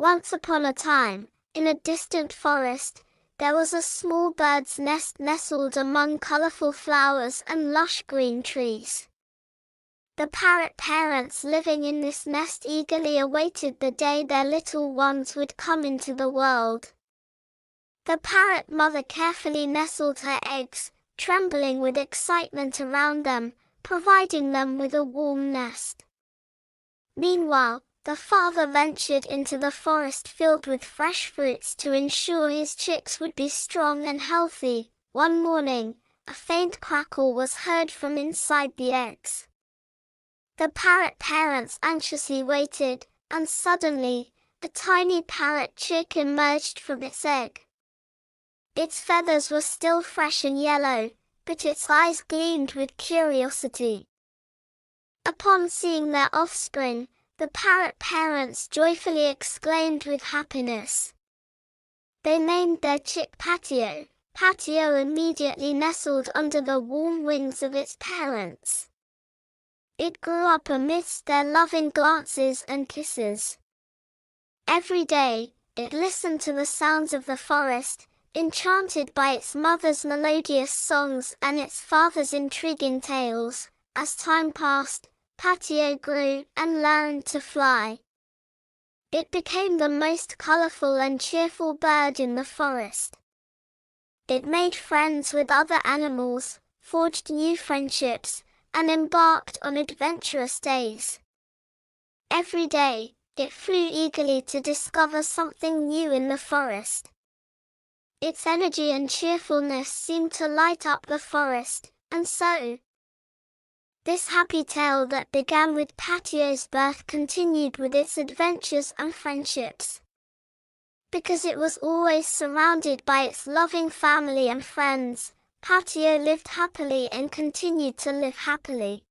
Once upon a time, in a distant forest, there was a small bird's nest nestled among colorful flowers and lush green trees. The parrot parents living in this nest eagerly awaited the day their little ones would come into the world. The parrot mother carefully nestled her eggs, trembling with excitement around them, providing them with a warm nest. Meanwhile, the father ventured into the forest filled with fresh fruits to ensure his chicks would be strong and healthy. One morning, a faint crackle was heard from inside the eggs. The parrot parents anxiously waited, and suddenly, a tiny parrot chick emerged from its egg. Its feathers were still fresh and yellow, but its eyes gleamed with curiosity. Upon seeing their offspring, the parrot parents joyfully exclaimed with happiness. They named their chick Patio. Patio immediately nestled under the warm wings of its parents. It grew up amidst their loving glances and kisses. Every day, it listened to the sounds of the forest, enchanted by its mother's melodious songs and its father's intriguing tales. As time passed, Patio grew and learned to fly. It became the most colorful and cheerful bird in the forest. It made friends with other animals, forged new friendships, and embarked on adventurous days. Every day, it flew eagerly to discover something new in the forest. Its energy and cheerfulness seemed to light up the forest, and so, this happy tale that began with Patio's birth continued with its adventures and friendships. Because it was always surrounded by its loving family and friends, Patio lived happily and continued to live happily.